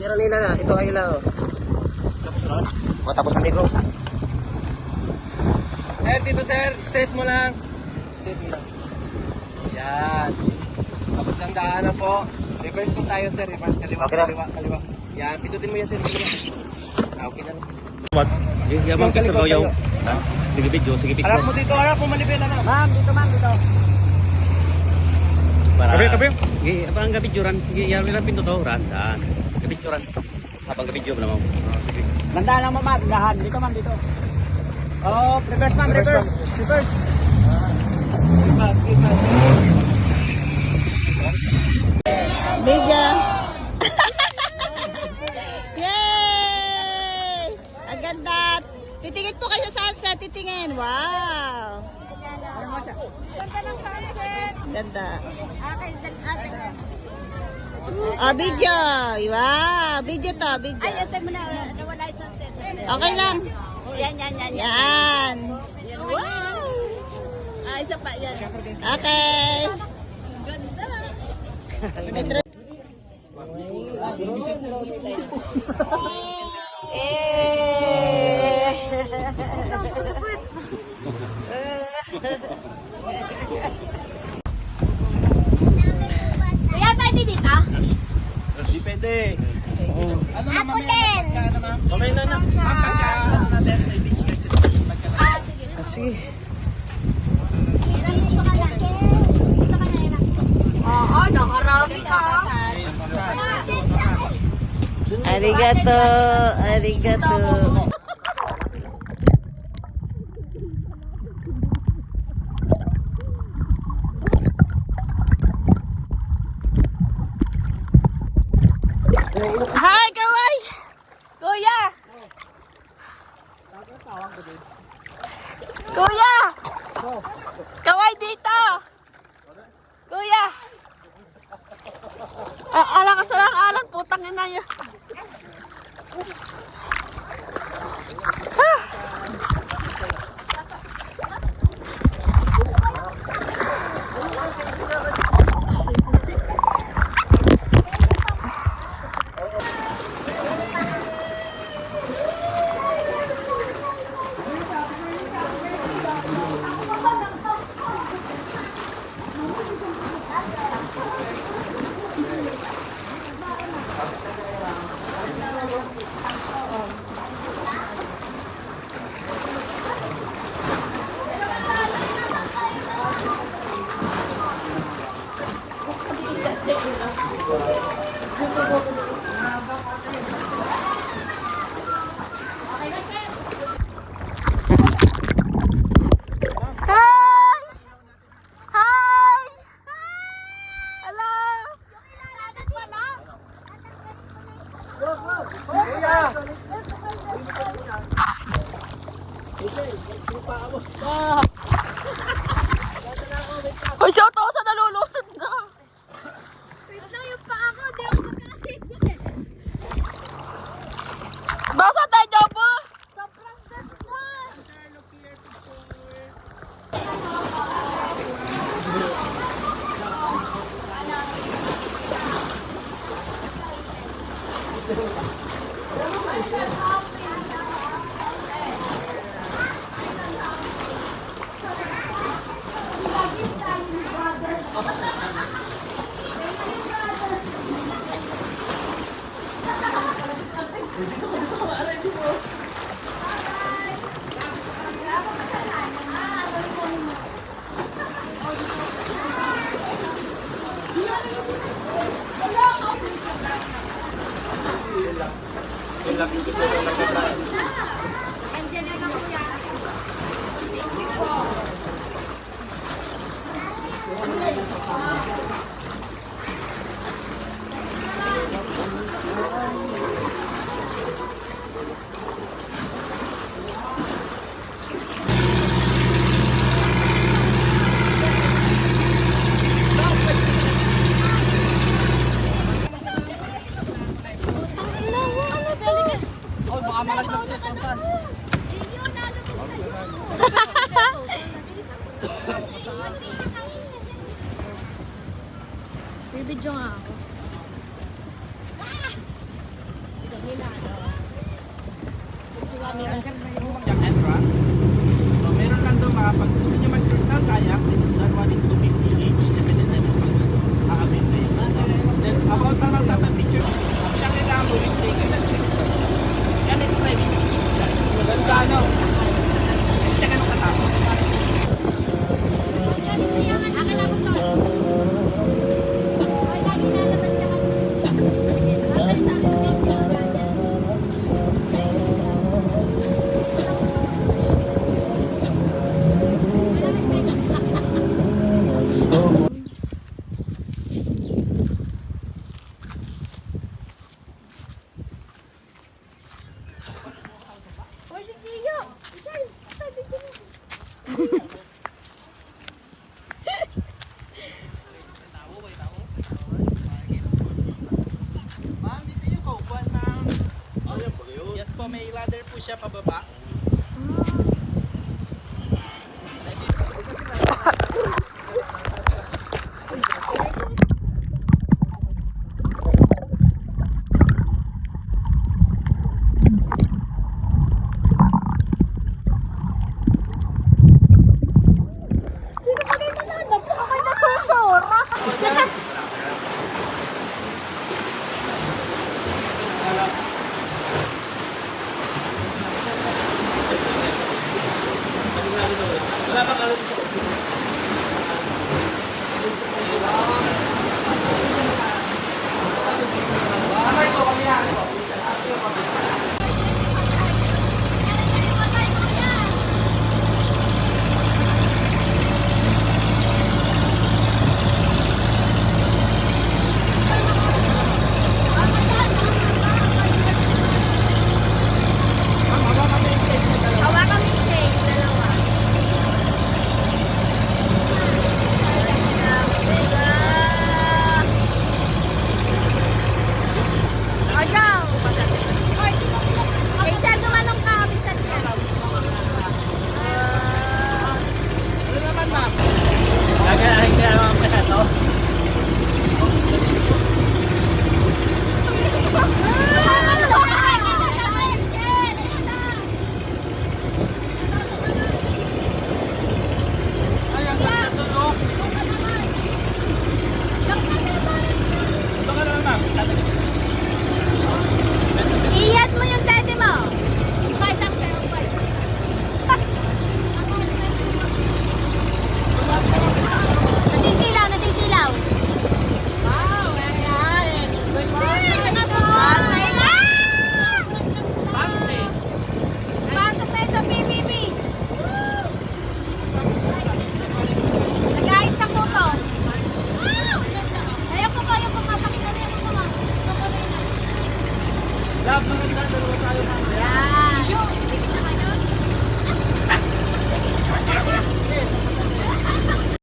Meron nila na. Ito kayo lang. Tapos ron? O, tapos ang negros. Sir, dito sir. Straight mo lang. Straight mo lang. Yan. Tapos lang daanan po. Reverse po tayo sir. Reverse kaliwa. Okay na. Kaliwa. Yan. Pindutin mo yan sir. Okay na lang. Yabang sa sabaw. Sige video, sige picture. Harap mo dito. Harap mo malipin. Ano? Ma'am, dito. Para... Kabi. Sige, abang gabidyoran. Sige, yamin lang pinto to. Randan. Gabidyoran. Habang gabidyo mo naman. Sige. Bandaan lang mo, ma'am. Dahan. Dito, ma'am, dito. Oh, reverse, ma'am. Reverse. Video. Yay! Ang ganda. Titingin po kayo sa sunset. Titingin. Wow. Ganda ng sunset. Ganda. Okay. Video. Wow. Video to. Video. Ay, ito mo na. Nawala yung sunset. Okay lang. Yan. Yan. Wow. Isa pa yan. Okay. Ganda. Kuya, pwede dito? Depende. Ako din. Okay na na. Ma'am, kasi ano natin. May beach dito. Sige. Oo, nakarami ka. Arigato. Hi, kaway! Kuya! Kuya! Kaway dito! Kuya! Ala ka sa lang alat, putang ina yun. Hoy, shout out sa nalulunod na. Wait lang yung paa ko. Di ako makakita. Basa tayo, Jobo! Sobrang ganda. Bibidyo nga ako. Yung entrance. So, meron lang doon mga pag gusto nyo mag-personal kayak, that one is 250 each. Depende sa inyo pag aabit na yun. Then, about sa magpapapicture, ang Shangri-La moving play ka lang dito sa yan is private beach siya. Ganda, no? Hindi siya ganun katapos. Hoy, si Kiyo! Michelle, sabi ko na. Ma'am, dito yung kaupuan, ma'am. Yes po, may ladder po siya pababa. Sino pa kayo nalalag? Ako'y nasusura. Hawakan mo yung shake, dalawa. Agaw! Eh, siya tumanong ka, bisan ka. Ano naman, ma'am? Gagawin ka naman pa to. Ay, ang ganda to, no? Ito ka naman, ma'am. Sana ka. Iyat mo yung daddy mo. Nasisilaw, nasisilaw. Wow, ayan. Good morning. Sunset. Pasok tayo sa PBB. Nag-ayos na po to. Ayoko ko, ayoko ko. Pakita mo yung mga. Love, maganda. Dalawa tayo, ma'am. Yan.